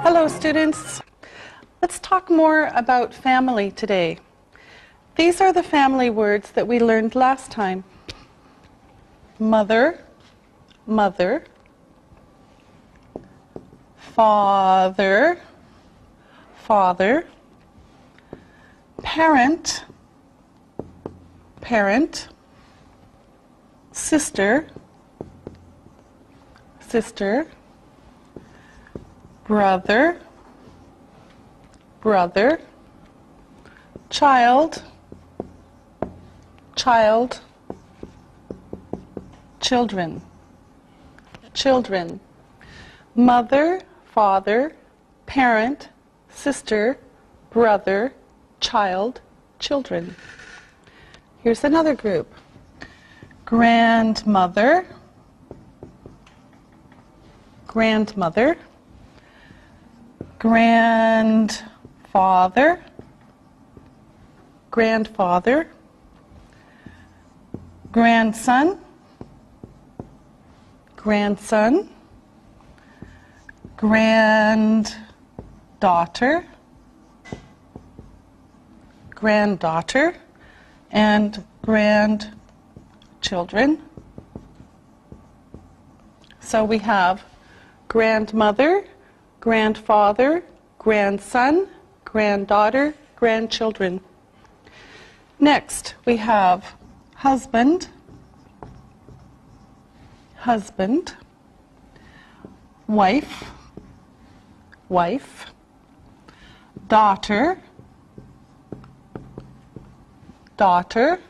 Hello students. Let's talk more about family today. These are the family words that we learned last time. Mother, mother, father, father, parent, parent, sister, sister, brother, brother, child, child, children, children, mother, father, parent, sister, brother, child, children. Here's another group. Grandmother, grandmother, grandfather, grandfather, grandson, grandson, granddaughter, granddaughter, and grandchildren. So we have grandmother, grandfather, grandson, granddaughter, grandchildren. Next, we have husband, husband, wife, wife, daughter, daughter,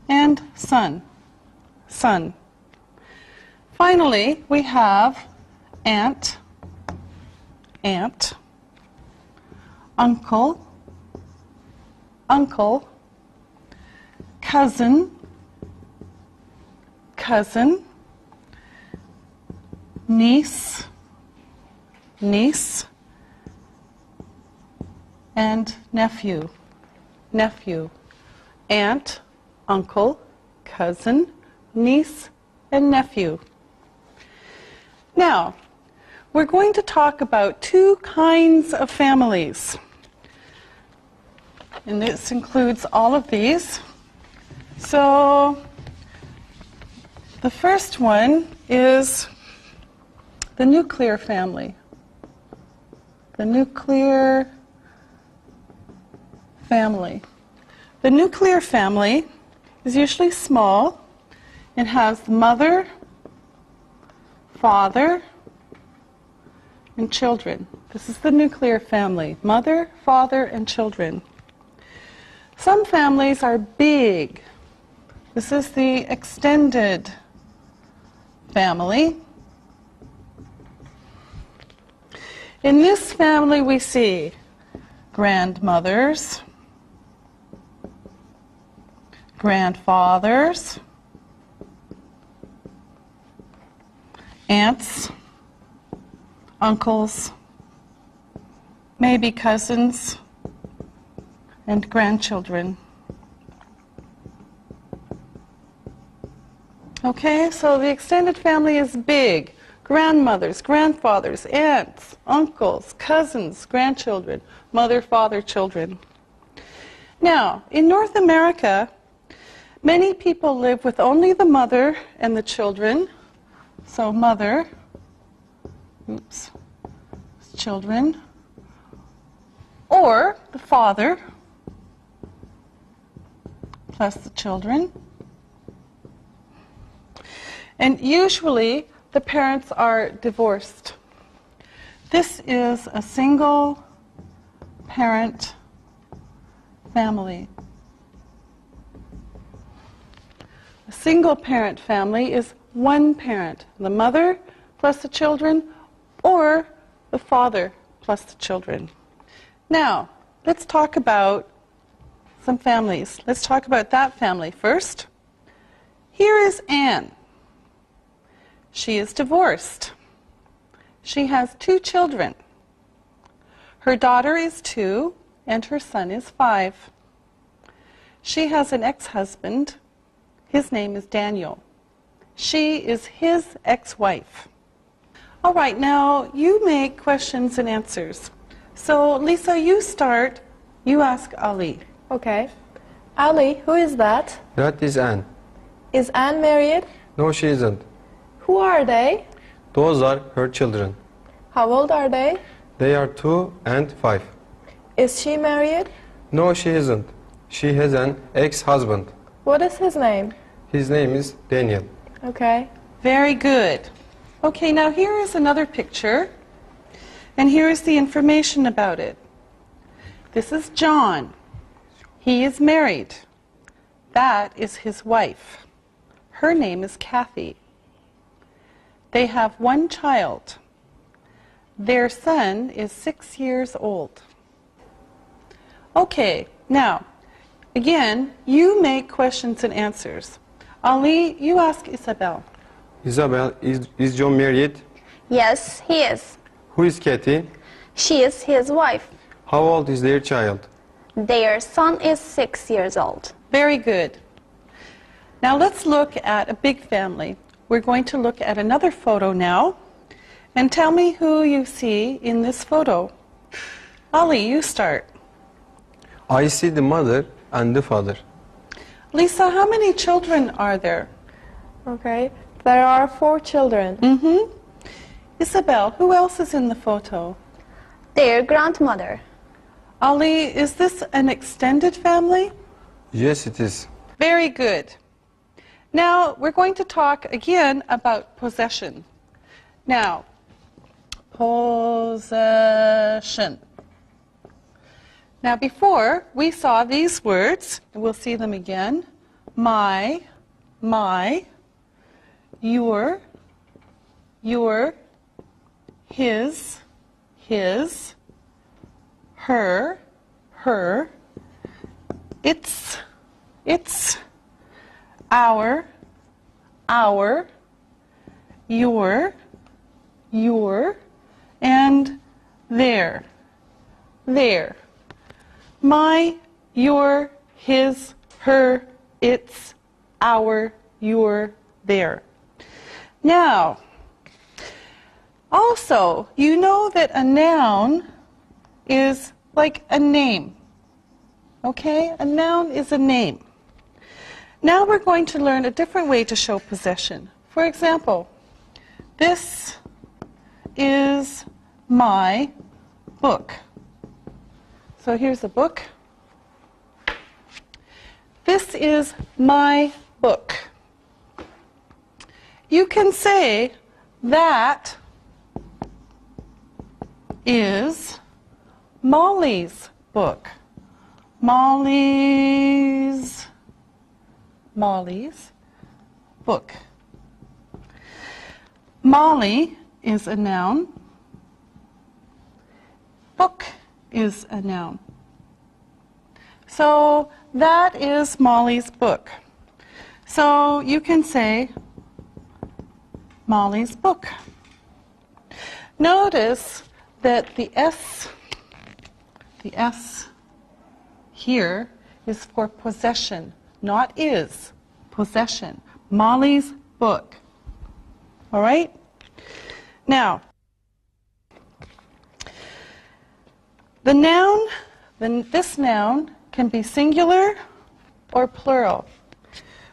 and son, son. Finally, we have aunt, aunt, uncle, uncle, cousin, cousin, niece, niece, and nephew, nephew. Aunt, uncle, cousin, niece, and nephew. Now, we're going to talk about two kinds of families. And this includes all of these. So, the first one is the nuclear family. The nuclear family. The nuclear family is usually small. It has mother, father, and children. This is the nuclear family. Mother, father, and children. Some families are big. This is the extended family. In this family we see grandmothers, grandfathers, aunts, uncles, maybe cousins, and grandchildren. Okay, so the extended family is big. Grandmothers, grandfathers, aunts, uncles, cousins, grandchildren, mother, father, children. Now, in North America, many people live with only the mother and the children. So mother, children, or the father plus the children. And usually the parents are divorced. This is a single parent family. A single parent family is one parent, the mother plus the children, or the father plus the children. Now, let's talk about some families. Let's talk about that family first. Here is Anne. She is divorced. She has 2 children. Her daughter is 2 and her son is 5. She has an ex-husband. His name is Daniel. She is his ex-wife. All right, now you make questions and answers. So, Lisa, you start. You ask Ali. Okay. Ali, who is that? That is Anne. Is Anne married? No, she isn't. Who are they? Those are her children. How old are they? They are 2 and 5. Is she married? No, she isn't. She has an ex-husband. What is his name? His name is Daniel. Okay. Very good. Okay, now here is another picture, and here is the information about it. This is John. He is married. That is his wife. Her name is Kathy. They have one child. Their son is 6 years old. Okay, now, again, you make questions and answers. Ali, you ask Isabel. Isabel, is John married? Yes, he is. Who is Kathy? She is his wife. How old is their child? Their son is 6 years old. Very good. Now let's look at a big family. We're going to look at another photo now. And tell me who you see in this photo. Ali, you start. I see the mother and the father. Lisa, how many children are there? Okay. There are 4 children. Mm-hmm. Isabel, who else is in the photo? Their grandmother. Ali, is this an extended family? Yes, it is. Very good. Now, we're going to talk again about possession. Now, possession. Now, before, we saw these words, and we'll see them again. My, your, his, her, its, our, your, and their. My, your, his, her, its, our, your, their. Now, also, you know that a noun is like a name. Okay? A noun is a name. Now we're going to learn a different way to show possession. For example, this is my book. So here's a book. This is my book. You can say that is Molly's book. Molly's book. Molly is a noun. Book is a noun. So that is Molly's book. So you can say Molly's book. Notice that the S here is for possession, not is. Possession. Molly's book. All right? Now, the noun, this noun can be singular or plural.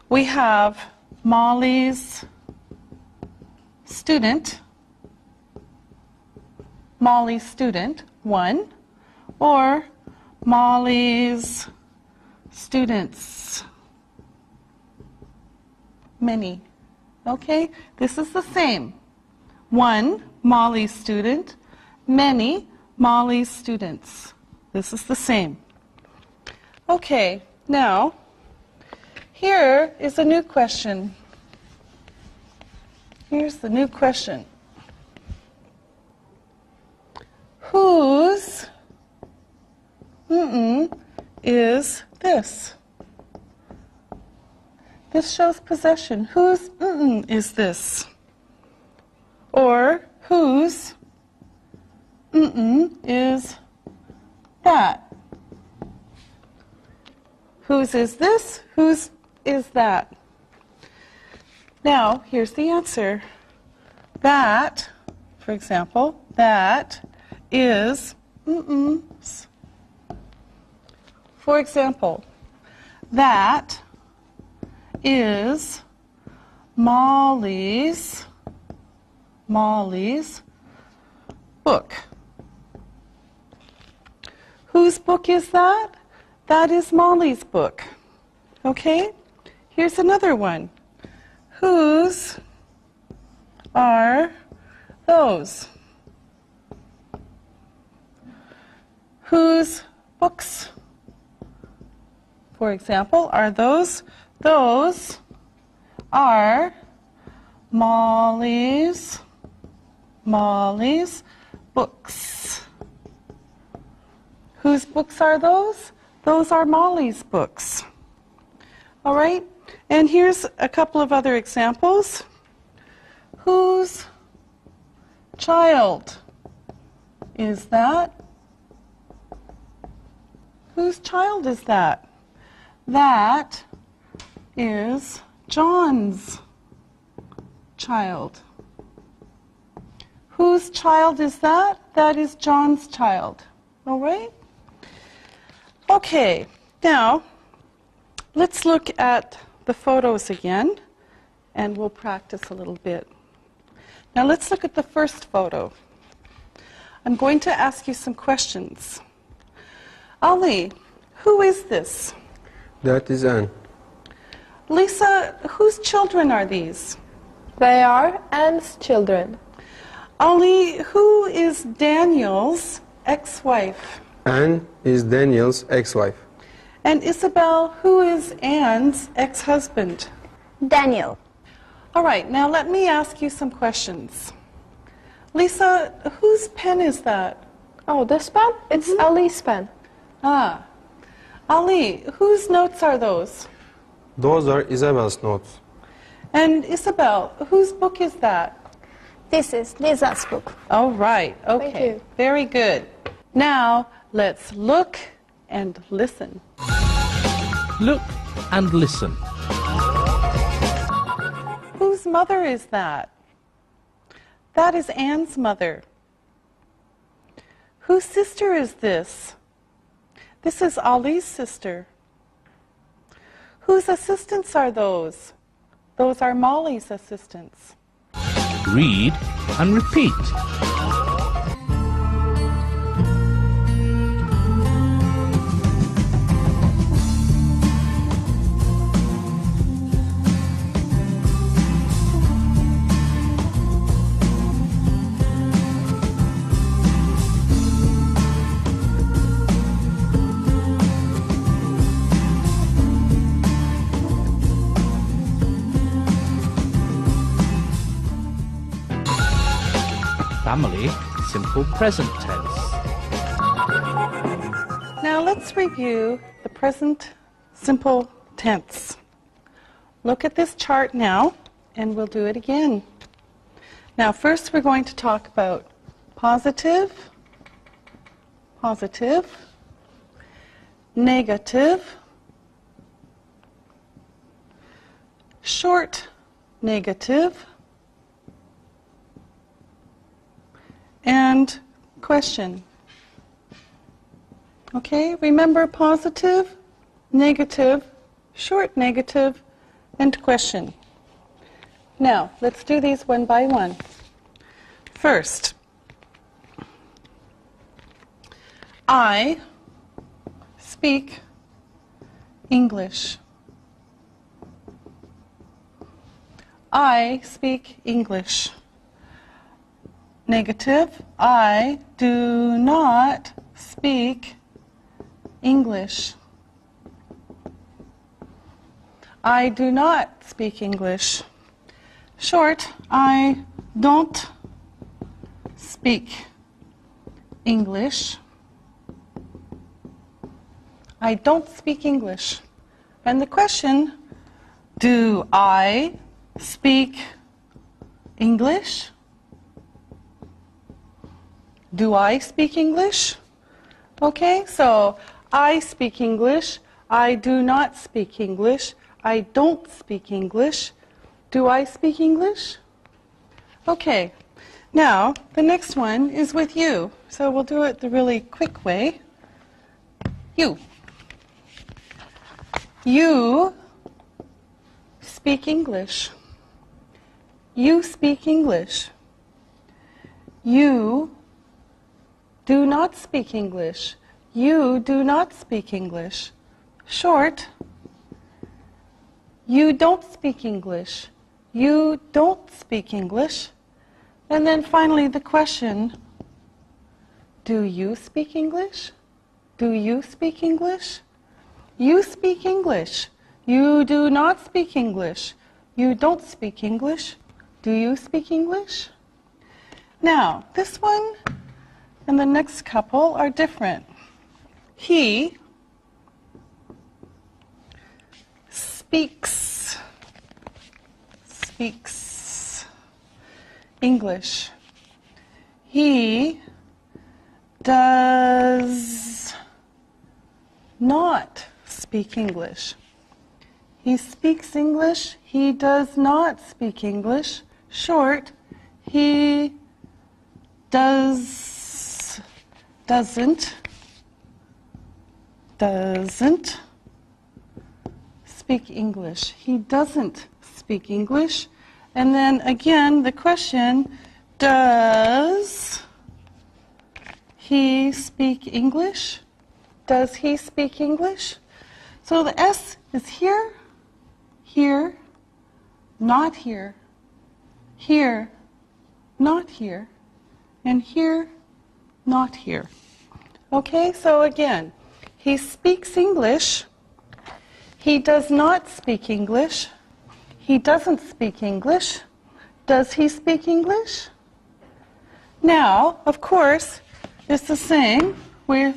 We have Molly's student, one, or Molly's students, many. Okay? This is the same. One, Molly's student, many, Molly's students. This is the same. Okay, now, here is a new question. Here's the new question. Whose is this? This shows possession. Whose is this? Or whose is that? Whose is this? Whose is that? Now, here's the answer. That For example, that is mm-ms. For example, that is Molly's book. Whose book is that? That is Molly's book. Okay? Here's another one. Whose are those? Whose books, for example, are those? Those are Molly's books. Whose books are those? Those are Molly's books. All right? And here's a couple of other examples. Whose child is that? Whose child is that? That is John's child. Whose child is that? That is John's child. All right? Okay, now let's look at the photos again, and we'll practice a little bit. Now let's look at the first photo. I'm going to ask you some questions. Ali, who is this? That is Anne. Lisa, whose children are these? They are Anne's children. Ali, who is Daniel's ex-wife? Anne is Daniel's ex-wife. And Isabel, who is Anne's ex-husband? Daniel. All right, now let me ask you some questions. Lisa, whose pen is that? Oh, this pen? It's Ali's pen. Ah. Ali, whose notes are those? Those are Isabel's notes. And Isabel, whose book is that? This is Lisa's book. All right, okay. Thank you. Very good. Now, let's look and listen. Look and listen. Whose mother is that? That is Anne's mother. Whose sister is this? This is Ali's sister. Whose assistants are those? Those are Molly's assistants. Read and repeat. Family simple present tense. Now let's review the present simple tense. Look at this chart now, and we'll do it again. Now first we're going to talk about positive, negative, short negative, and question. Okay, remember positive, negative, short negative, and question. Now, let's do these one by one. First, I speak English. I speak English. Negative, I do not speak English. I do not speak English. Short, I don't speak English. I don't speak English. And the question, do I speak English? Do I speak English? Okay, so I speak English. I do not speak English. I don't speak English. Do I speak English? Okay, Now, the next one is with you. So we'll do it the really quick way. You. You speak English. You speak English. You do not speak English. You do not speak English. Short. You don't speak English. You don't speak English. And then finally the question, do you speak English? Do you speak English? You speak English. You do not speak English. You don't speak English. Do you speak English? Now, this one and the next couple are different. He speaks English. He does not speak English. He speaks English. He does not speak English. Short, he doesn't speak English. He doesn't speak English. And then again, the question, does he speak English? Does he speak English? So the S is here, here, not here, here, not here, and here, not here. Okay, so again, he speaks English. He does not speak English. He doesn't speak English. Does he speak English? Now, of course, it's the same with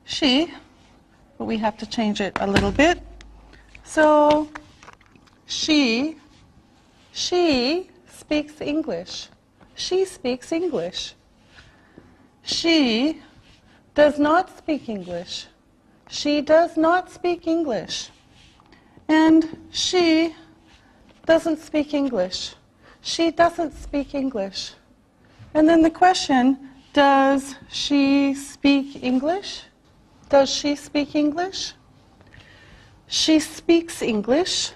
she, but we have to change it a little bit. So, she speaks English. She speaks English. She does not speak English. She does not speak English. And she doesn't speak English. She doesn't speak English. And then the question, does she speak English? Does she speak English? She speaks English.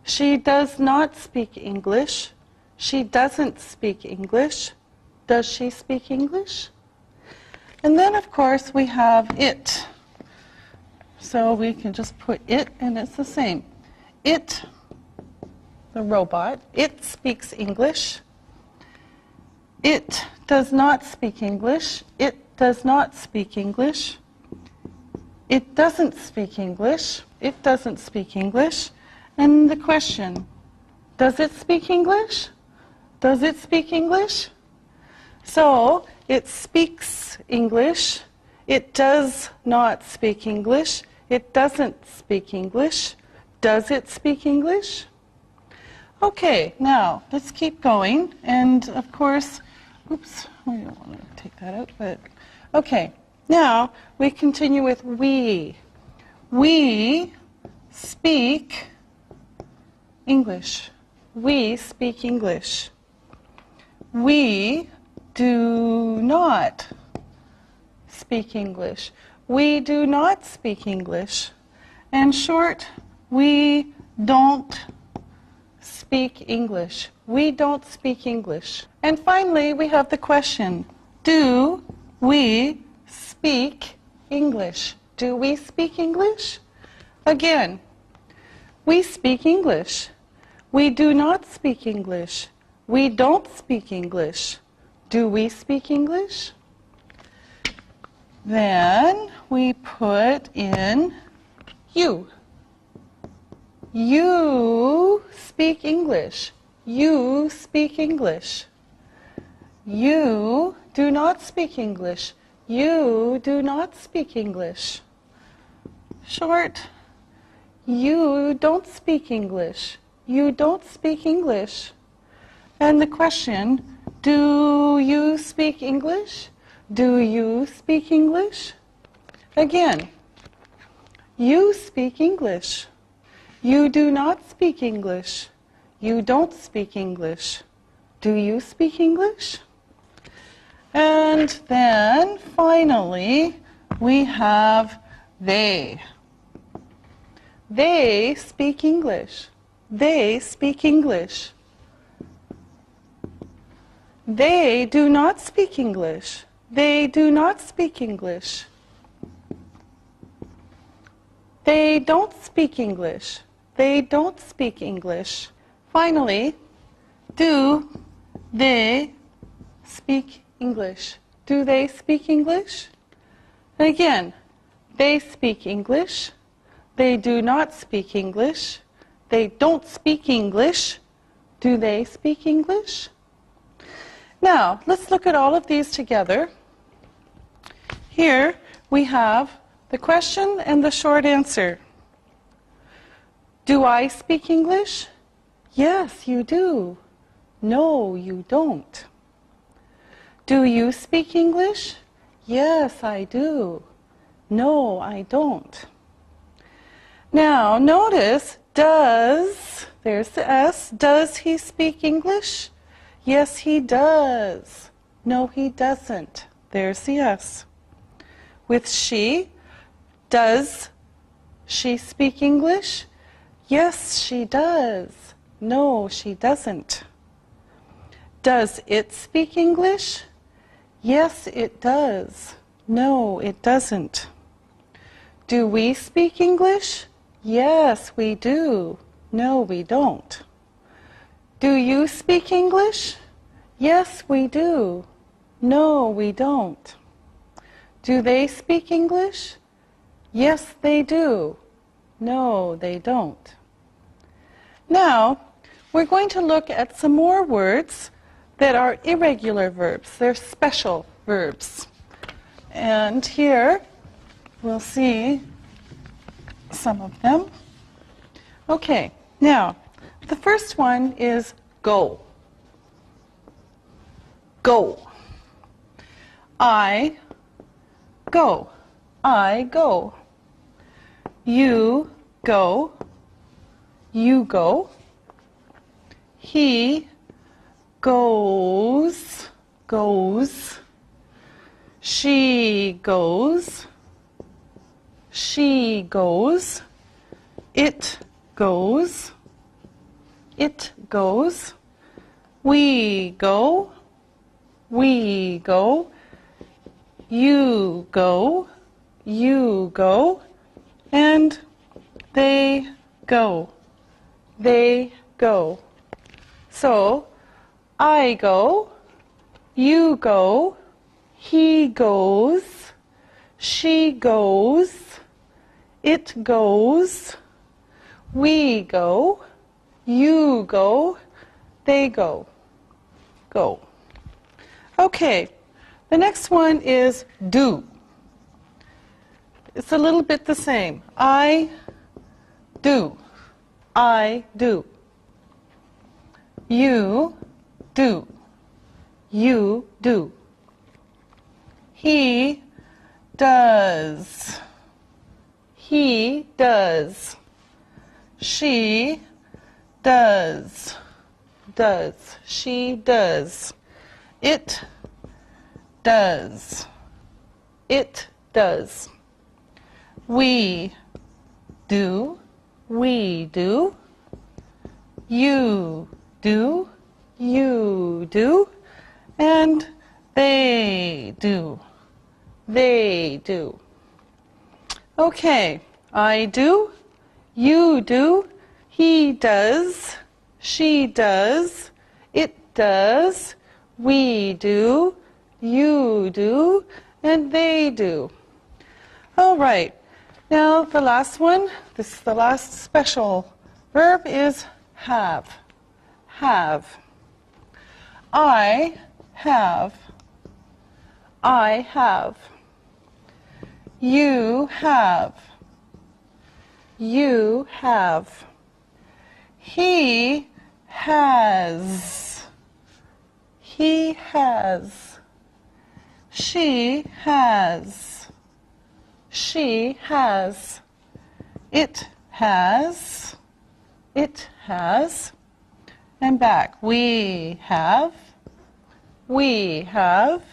She does not speak English. She doesn't speak English. Does she speak English? And then, of course, we have it. So we can just put it, and it's the same. It, the robot, it speaks English. It does not speak English. It does not speak English. It doesn't speak English. It doesn't speak English. And the question, does it speak English? Does it speak English? So, it speaks English. It does not speak English. It doesn't speak English. Does it speak English? Okay, now let's keep going. And of course, oops, I don't want to take that out, but okay. Now we continue with we. We speak English. We speak English. We do not speak English. We do not speak English. And short, we don't speak English. We don't speak English. And finally, we have the question, do we speak English? Do we speak English? Again, we speak English. We do not speak English. We don't speak English. Do we speak English? Then we put in you. You speak English. You speak English. You do not speak English. You do not speak English. Short, you don't speak English. You don't speak English. And the question, do you speak English? Do you speak English? Again, you speak English. You do not speak English. You don't speak English. Do you speak English? And then finally, we have they. They speak English. They speak English. They do not speak English. They do not speak English. They don't speak English. They don't speak English. Finally, do they speak English? Do they speak English? And again, they speak English. They do not speak English. They don't speak English. Do they speak English? Now, let's look at all of these together. Here we have the question and the short answer. Do I speak English? Yes, you do. No, you don't. Do you speak English? Yes, I do. No, I don't. Now, notice, does, there's the S, does he speak English? Yes, he does. No, he doesn't. There's the S. With she, does she speak English? Yes, she does. No, she doesn't. Does it speak English? Yes, it does. No, it doesn't. Do we speak English? Yes, we do. No, we don't. Do you speak English? Yes, we do. No, we don't. Do they speak English? Yes, they do. No, they don't. Now, we're going to look at some more words that are irregular verbs. They're special verbs. And here, we'll see some of them. Okay, now, the first one is go. Go. I go. I go. You go. You go. He goes. Goes. She goes. She goes. It goes. It goes. We go. We go. You go. You go. And they go. They go. So, I go. You go. He goes. She goes. It goes. We go. You go. They go. Go. Okay. The next one is do. It's a little bit the same. I do. I do. You do. You do. He does. He does. She does. Does. She does. It does. It does. We do. We do. You do. You do. And they do. They do. Okay. I do. You do. He does. She does. It does. We do. You do. And they do. All right. Now the last one, this is the last special verb, is have. Have. I have. I have. You have. You have. He has. He has. She has. She has. It has. It has. And back. We have. We have.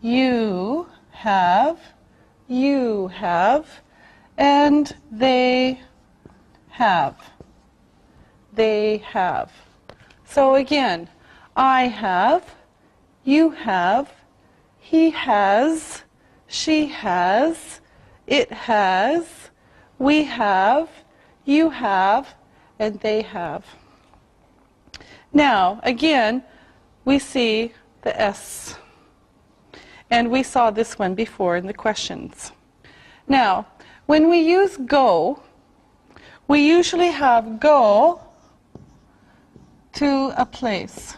you have, and they have. They have. So again, I have, you have, he has, she has, it has, we have, you have, and they have. Now, again, we see the S. And we saw this one before in the questions. Now, when we use go, we usually have go to a place.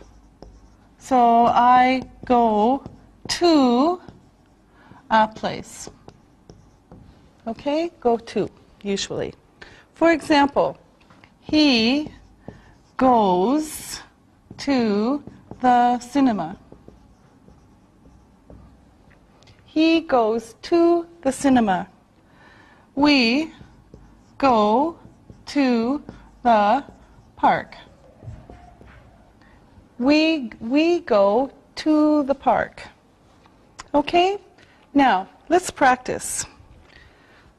So I go to a place. Okay? Go to, usually. For example, he goes to the cinema. He goes to the cinema. We go to the park. We go to the park. Okay? Now, let's practice.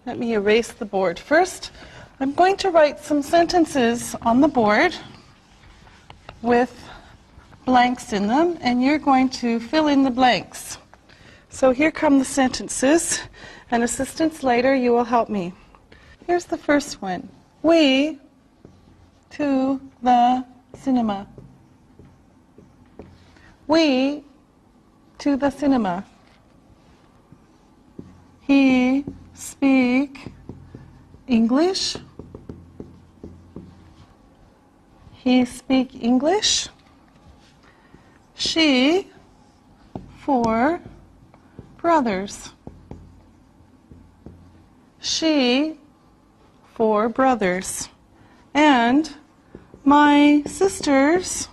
Let me erase the board. First, I'm going to write some sentences on the board with blanks in them, and you're going to fill in the blanks. So here come the sentences, and assistants later, you will help me. Here's the first one. We to the cinema. We to the cinema. He speak English. He speak English. She for brothers. She for brothers. And my sisters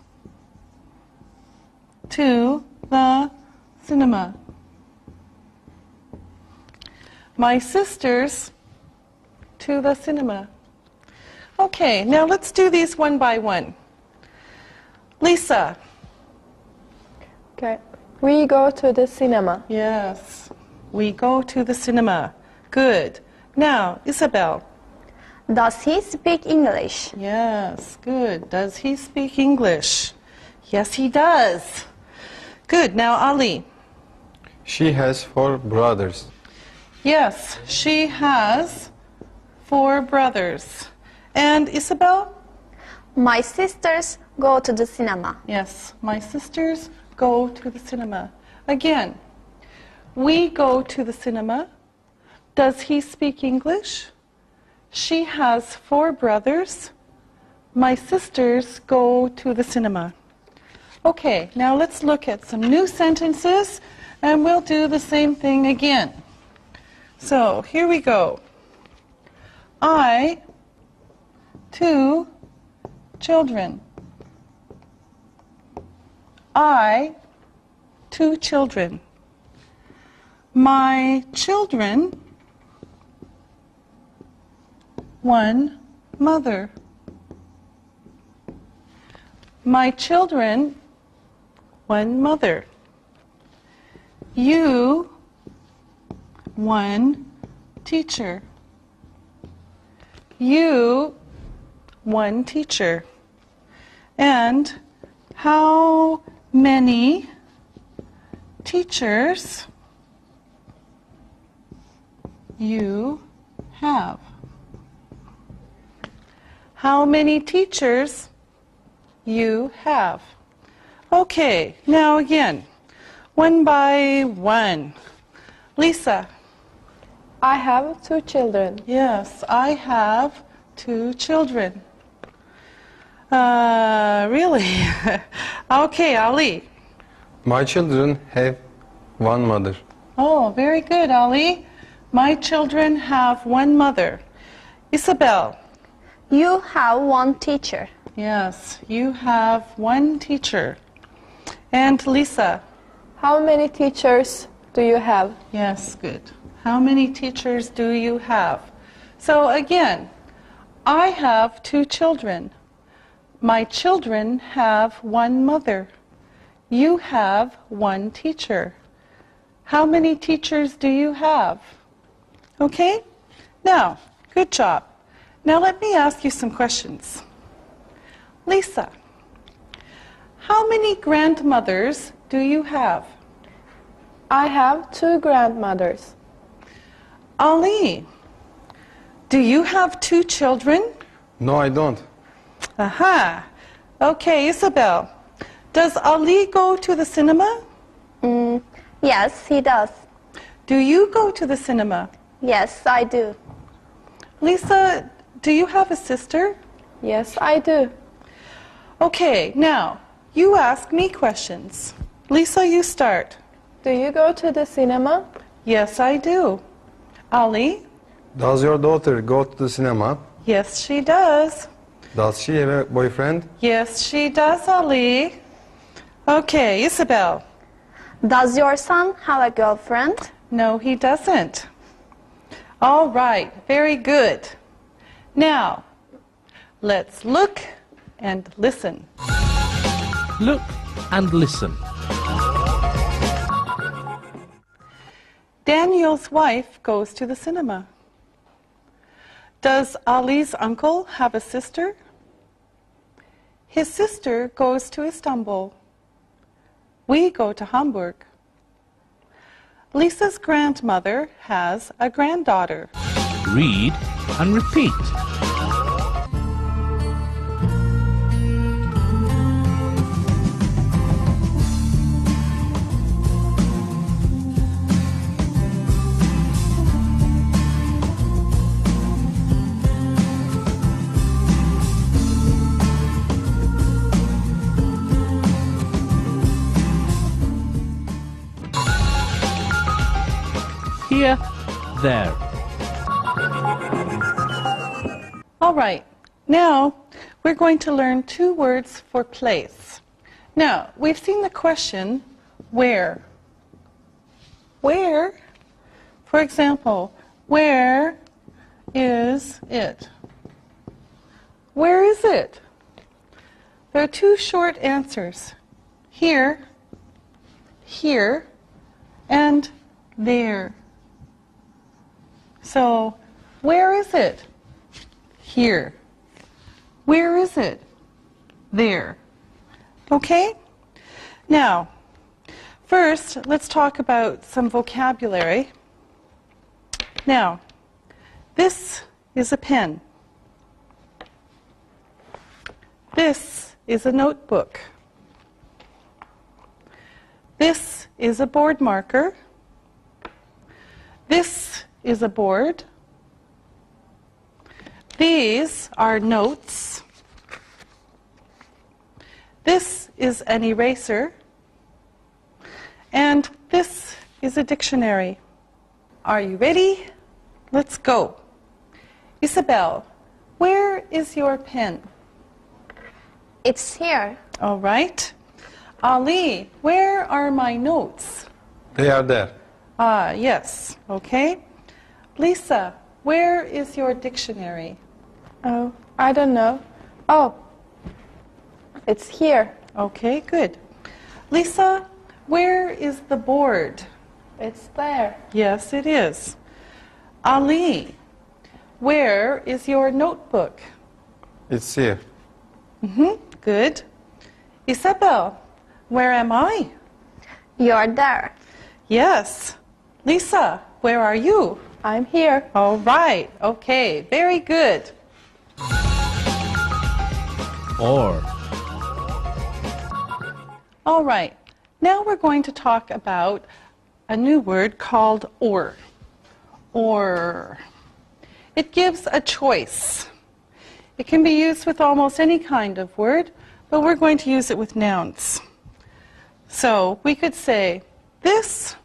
to the cinema. My sisters to the cinema. Okay, now let's do these one by one. Lisa. Okay. We go to the cinema. Yes, we go to the cinema. Good. Now, Isabel. Does he speak English? Yes, good. Does he speak English? Yes, he does. Good. Now, Ali. She has 4 brothers. Yes, she has 4 brothers. And Isabel? My sisters go to the cinema. Yes, my sisters go to the cinema. Again, we go to the cinema. Does he speak English? She has 4 brothers. My sisters go to the cinema. Okay, now let's look at some new sentences, and we'll do the same thing again. So, here we go. I, 2 children. I, 2 children. My children, 1 mother. My children, 1 mother. You, 1 teacher. You, 1 teacher. And how many teachers you have? How many teachers you have? Okay, now again, one by one. Lisa. I have 2 children. Yes, I have 2 children. Really? Okay, Ali. My children have 1 mother. Oh, very good, Ali. My children have 1 mother. Isabel. You have 1 teacher. Yes, you have 1 teacher. And Lisa. How many teachers do you have? Yes, good. How many teachers do you have? So again, I have 2 children. My children have 1 mother. You have 1 teacher. How many teachers do you have? Okay? Now, good job. Now let me ask you some questions. Lisa, how many grandmothers do you have? I have 2 grandmothers. Ali, do you have 2 children? No, I don't. Aha. Okay, Isabel, does Ali go to the cinema? Yes, he does. Do you go to the cinema? Yes, I do. Lisa, do you have a sister? Yes, I do. Okay, now, you ask me questions. Lisa, you start. Do you go to the cinema? Yes, I do. Ali? Does your daughter go to the cinema? Yes, she does. Does she have a boyfriend? Yes, she does, Ali. Okay, Isabel. Does your son have a girlfriend? No, he doesn't. All right, very good. Now, let's look and listen. Look and listen. Daniel's wife goes to the cinema. Does Ali's uncle have a sister? His sister goes to Istanbul. We go to Hamburg. Lisa's grandmother has a granddaughter. Read and repeat. Here, there. All right, now we're going to learn 2 words for place. Now, we've seen the question, where? Where? For example, where is it? Where is it? There are 2 short answers. Here, here, and there. So, where is it? Here. Where is it? There. Okay? Now, first, let's talk about some vocabulary. Now, this is a pen. This is a notebook. This is a board marker. This is a board. These are notes. This is an eraser. And this is a dictionary. Are you ready? Let's go. Isabel, where is your pen? It's here. All right. Ali, where are my notes? They are there. Ah, yes. Okay. Lisa, where is your dictionary? Oh, I don't know. Oh, it's here. Okay, good. Lisa, where is the board? It's there. Yes, it is. Ali, where is your notebook? It's here. Good. Isabel, where am I? You're there. Yes. Lisa, where are you? I'm here. All right. Okay, very good. Or. All right. Now we're going to talk about a new word called or. Or. It gives a choice. It can be used with almost any kind of word, but we're going to use it with nouns. So we could say this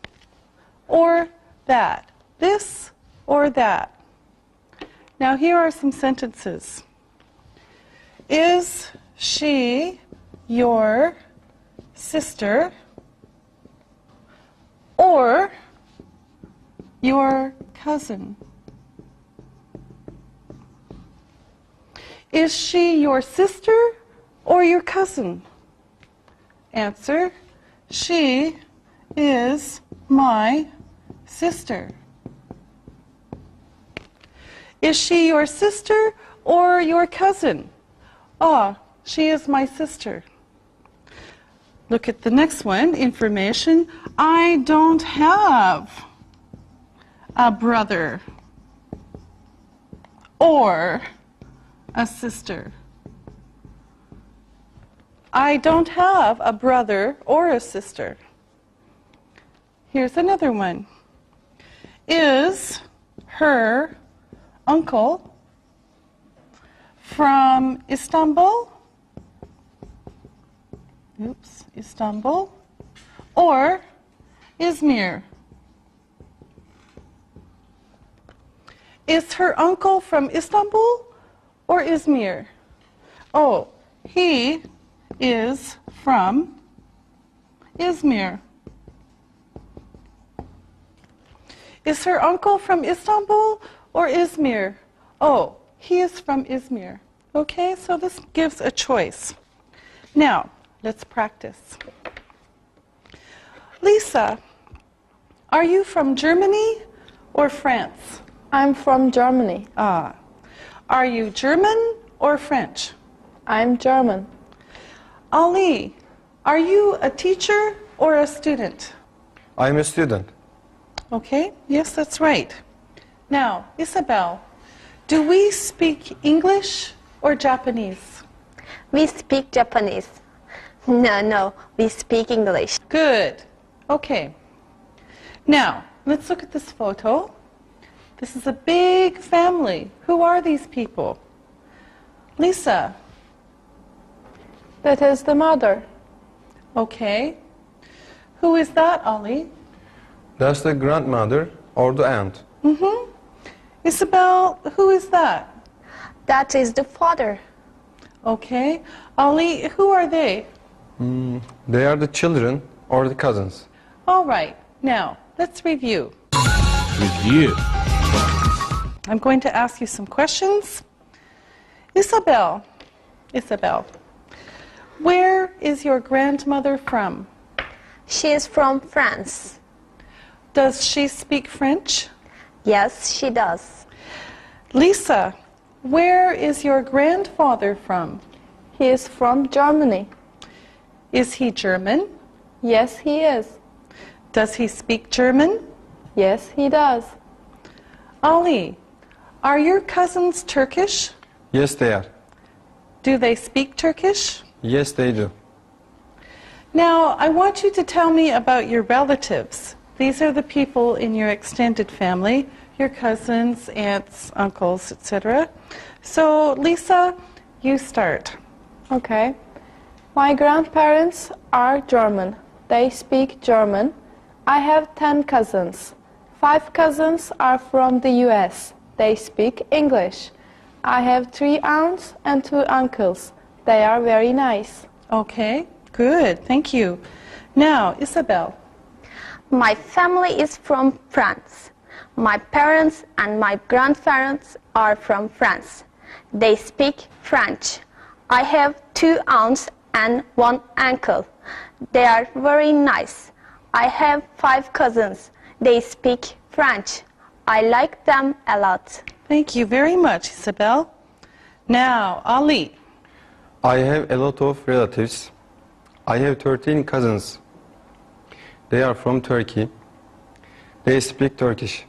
or that. This or that. Now here are some sentences. Is she your sister or your cousin? Is she your sister or your cousin? Answer, she is my sister. Is she your sister or your cousin? Ah, she is my sister. Look at the next one, information. I don't have a brother or a sister. I don't have a brother or a sister. Here's another one. Is her uncle from Istanbul? Oops, Istanbul. Or Izmir? Is her uncle from Istanbul or Izmir? Oh, he is from Izmir. Is her uncle from Istanbul or Izmir? Oh, he is from Izmir. Okay, so this gives a choice. Now, let's practice. Lisa, are you from Germany or France? I'm from Germany. Ah. Are you German or French? I'm German. Ali, are you a teacher or a student? I'm a student. Okay, yes, that's right. Now, Isabel, do we speak English or Japanese? We speak Japanese. No, we speak English. Good. Okay. Now, let's look at this photo. This is a big family. Who are these people? Lisa. That is the mother. Okay. Who is that, Ali? That's the grandmother or the aunt. Mm-hmm. Isabel, who is that? That is the father. Okay. Ali, who are they? They are the children or the cousins. All right. Now, let's review. Review. I'm going to ask you some questions. Isabel, where is your grandmother from? She is from France. Does she speak French? Yes, she does. Lisa, where is your grandfather from? He is from Germany. Is he German? Yes, he is. Does he speak German? Yes, he does. Ali, are your cousins Turkish? Yes, they are. Do they speak Turkish? Yes, they do. Now, I want you to tell me about your relatives. These are the people in your extended family, your cousins, aunts, uncles, etc. So, Lisa, you start. Okay. My grandparents are German. They speak German. I have 10 cousins. 5 cousins are from the US. They speak English. I have 3 aunts and 2 uncles. They are very nice. Okay, good, thank you. Now, Isabel. My family is from France. My parents and my grandparents are from France. They speak French. I have 2 aunts and 1 uncle. They are very nice. I have 5 cousins. They speak French. I like them a lot. Thank you very much, Isabel. Now, Ali. I have a lot of relatives. I have 13 cousins. They are from Turkey. They speak Turkish.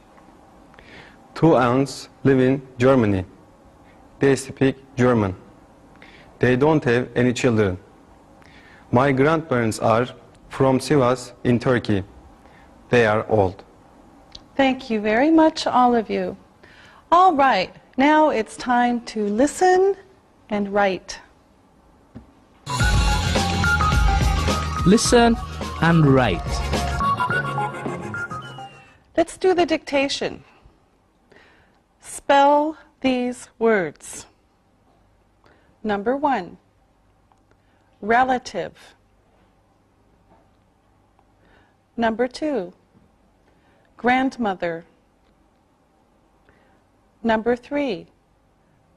2 aunts live in Germany. They speak German. They don't have any children. My grandparents are from Sivas in Turkey. They are old. Thank you very much, all of you. All right, now it's time to listen and write. Listen and write. Let's do the dictation. Spell these words. Number 1, relative. Number 2, grandmother. Number 3,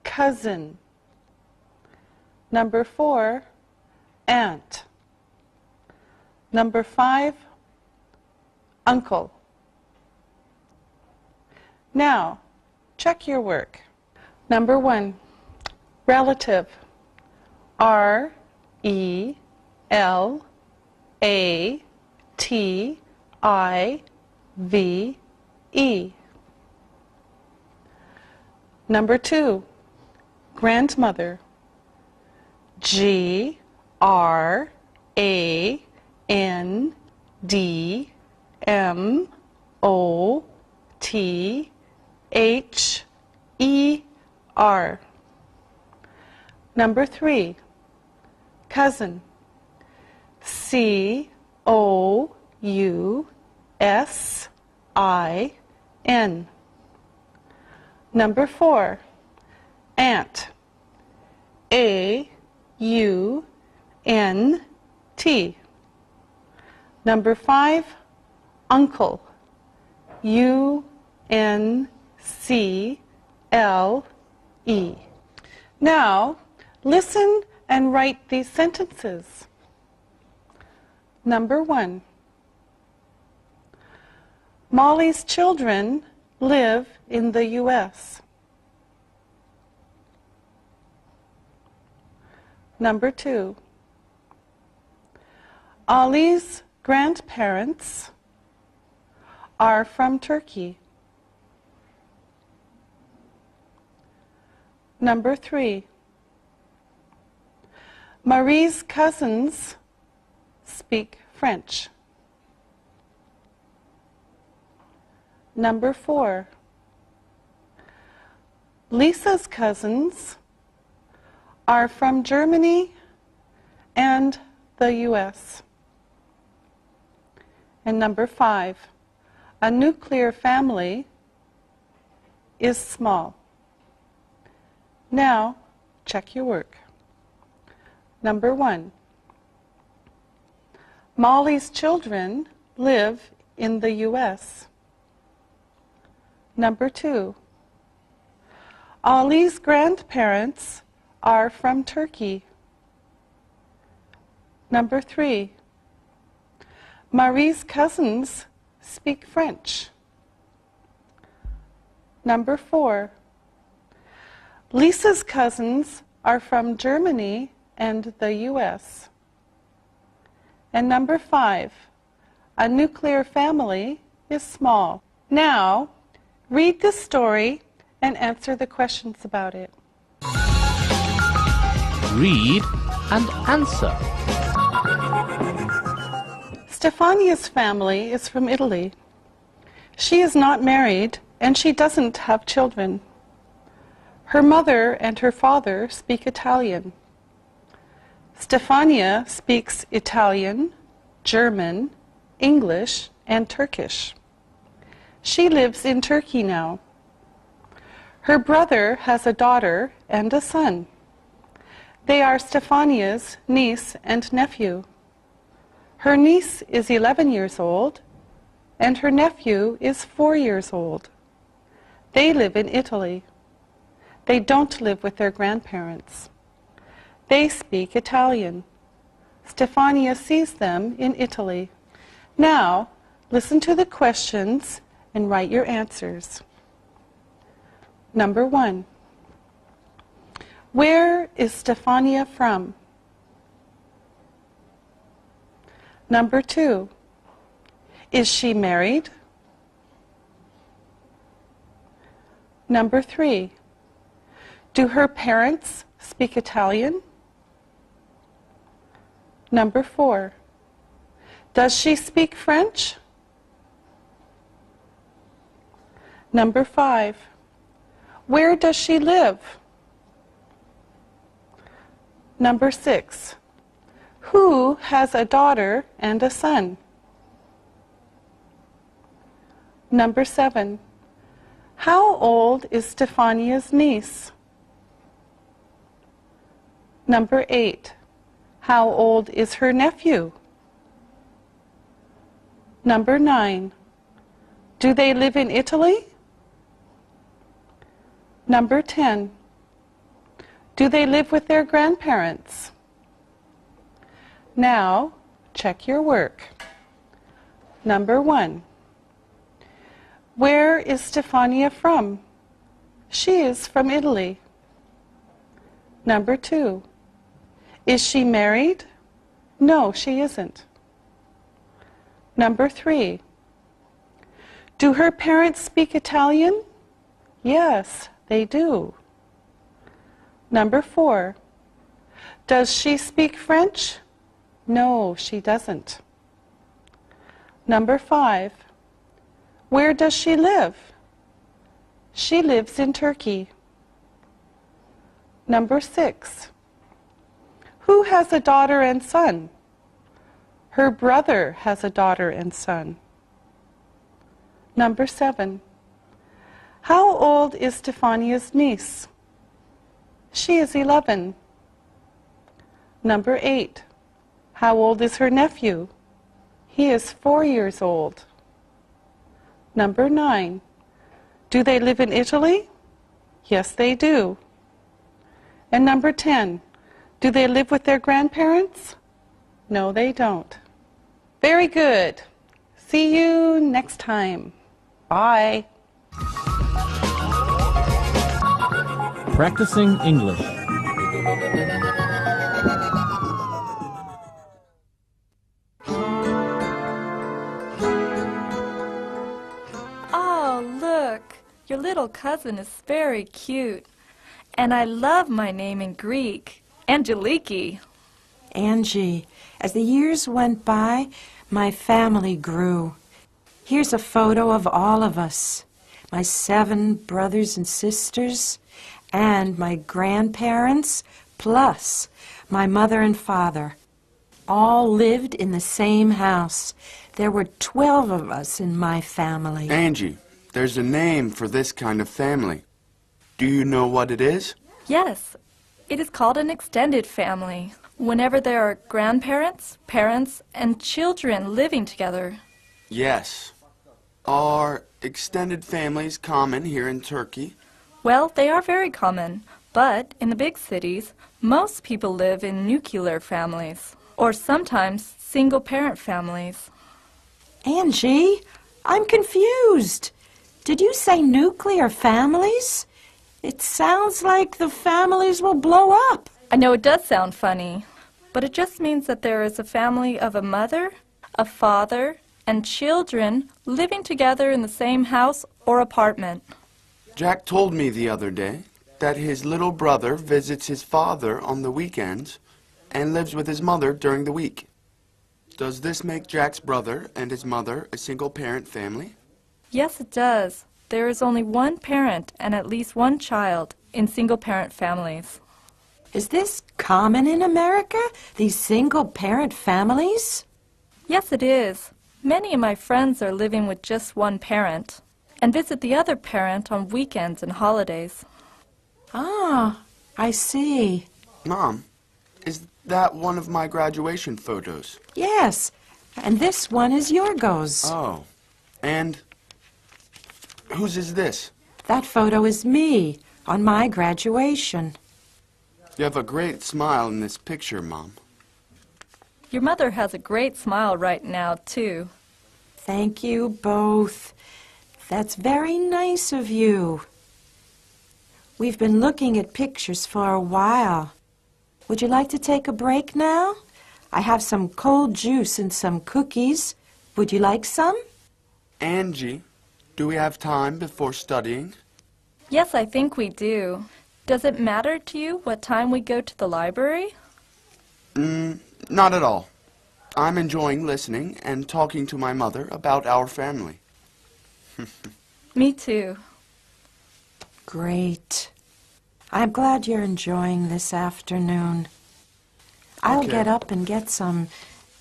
cousin. Number 4, aunt. Number 5, uncle. Now, check your work. Number 1, relative. R-E-L-A-T-I-V-E. Number 2, grandmother. G-R-A-N-D-M-O-T-H-E-R. Number 3, cousin. C-O-U-S-I-N. Number 4, aunt. A-U-N-T. Number 5, uncle. U-N-C-L-E. Now, listen and write these sentences. Number 1. Molly's children live in the U.S. Number 2. Ali's grandparents are from Turkey. Number 3. Marie's cousins speak French. Number 4. Lisa's cousins are from Germany and the U.S. And number 5, a nuclear family is small. Now, check your work. Number 1, Molly's children live in the U.S. Number 2, Ali's grandparents are from Turkey. Number 3, Marie's cousins speak French. Number 4, Lisa's cousins are from Germany and the U.S. And number 5, a nuclear family is small. Now, read the story and answer the questions about it. Read and answer. Stefania's family is from Italy. She is not married and she doesn't have children. Her mother and her father speak Italian. Stefania speaks Italian, German, English, and Turkish. She lives in Turkey now. Her brother has a daughter and a son. They are Stefania's niece and nephew. Her niece is 11 years old, and her nephew is 4 years old. They live in Italy. They don't live with their grandparents. They speak Italian. Stefania sees them in Italy. Now, listen to the questions and write your answers. Number 1. Where is Stefania from? Number 2. Is she married? Number 3. Do her parents speak Italian? Number 4. Does she speak French? Number 5. Where does she live? Number 6. Who has a daughter and a son? Number 7. How old is Stefania's niece? Number 8. How old is her nephew? Number 9. Do they live in Italy? Number 10. Do they live with their grandparents? Now, check your work. Number 1. Where is Stefania from? She is from Italy. Number 2. Is she married? No, she isn't. Number 3. Do her parents speak Italian? Yes, they do. Number 4. Does she speak French? No, she doesn't. Number 5. Where does she live? She lives in Turkey. Number 6. Who has a daughter and son? Her brother has a daughter and son. Number 7. How old is Stefania's niece? She is 11. Number 8. How old is her nephew? He is 4 years old. Number 9. Do they live in Italy? Yes, they do. And number 10. Do they live with their grandparents? No, they don't. Very good. See you next time. Bye. Practicing English. Oh, look, your little cousin is very cute. And I love my name in Greek, Angeliki. Angie, as the years went by, my family grew. Here's a photo of all of us, my 7 brothers and sisters, and my grandparents, plus my mother and father. All lived in the same house. There were 12 of us in my family. Angie, there's a name for this kind of family. Do you know what it is? Yes, it is called an extended family. Whenever there are grandparents, parents, and children living together. Yes. Are extended families common here in Turkey? Well, they are very common, but in the big cities, most people live in nuclear families, or sometimes single-parent families. Angie, I'm confused. Did you say nuclear families? It sounds like the families will blow up. I know it does sound funny, but it just means that there is a family of a mother, a father, and children living together in the same house or apartment. Jack told me the other day that his little brother visits his father on the weekends and lives with his mother during the week. Does this make Jack's brother and his mother a single-parent family? Yes, it does. There is only one parent and at least one child in single-parent families. Is this common in America, these single-parent families? Yes, it is. Many of my friends are living with just one parent and visit the other parent on weekends and holidays. Ah, I see. Mom, is that one of my graduation photos? Yes, and this one is Yorgos. Oh, and whose is this? That photo is me on my graduation. You have a great smile in this picture, Mom. Your mother has a great smile right now, too. Thank you both. That's very nice of you. We've been looking at pictures for a while. Would you like to take a break now? I have some cold juice and some cookies. Would you like some? Angie, do we have time before studying? Yes, I think we do. Does it matter to you what time we go to the library? Not at all. I'm enjoying listening and talking to my mother about our family. Me too. Great. I'm glad you're enjoying this afternoon. I'll Okay. get up and get some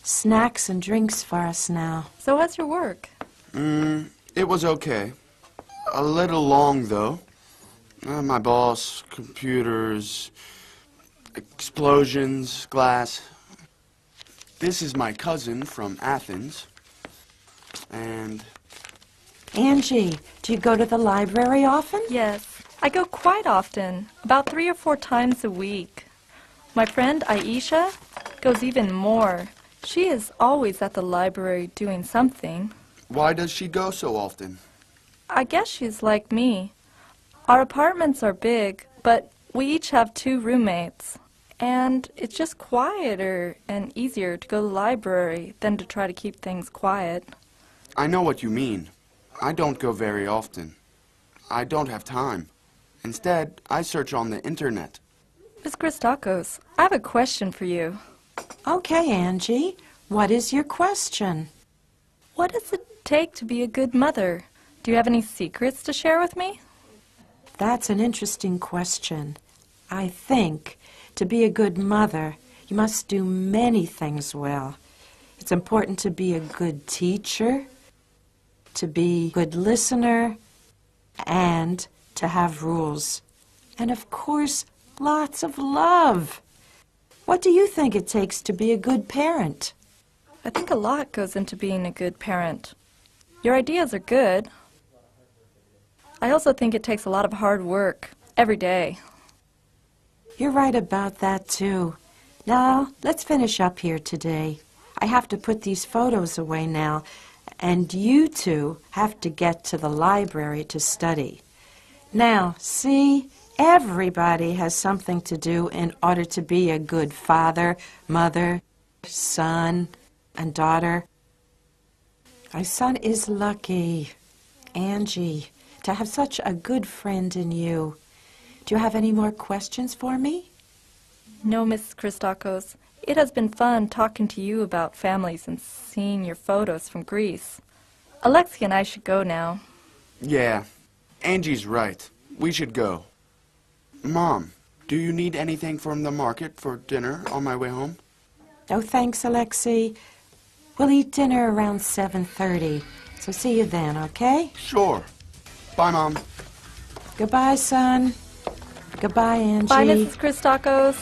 snacks and drinks for us now. So how's your work? It was okay. A little long, though. My boss, computers, explosions, glass. This is my cousin from Athens. And Angie, do you go to the library often? Yes, I go quite often, about 3 or 4 times a week. My friend Aisha goes even more. She is always at the library doing something. why does she go so often? I guess she's like me. Our apartments are big, but we each have 2 roommates. And it's just quieter and easier to go to the library than to try to keep things quiet. I know what you mean. I don't go very often. I don't have time. Instead, I search on the internet. Miss Christakos, I have a question for you. Okay, Angie. What is your question? What does it take to be a good mother? Do you have any secrets to share with me? That's an interesting question. I think to be a good mother, you must do many things well. It's important to be a good teacher, to be a good listener, and to have rules. And of course, lots of love. What do you think it takes to be a good parent? I think a lot goes into being a good parent. Your ideas are good. I also think it takes a lot of hard work every day. You're right about that, too. Now, let's finish up here today. I have to put these photos away now, and you two have to get to the library to study. Now, see, everybody has something to do in order to be a good father, mother, son, and daughter. My son is lucky, Angie, to have such a good friend in you. Do you have any more questions for me? No, Miss Christakos. It has been fun talking to you about families and seeing your photos from Greece. Alexia and I should go now. Yeah, Angie's right. We should go. Mom, do you need anything from the market for dinner on my way home? No, thanks, Alexei. We'll eat dinner around 7:30. So see you then, okay? Sure. Bye, Mom. Goodbye, son. Goodbye, Angie. Bye, Mrs. Christakos.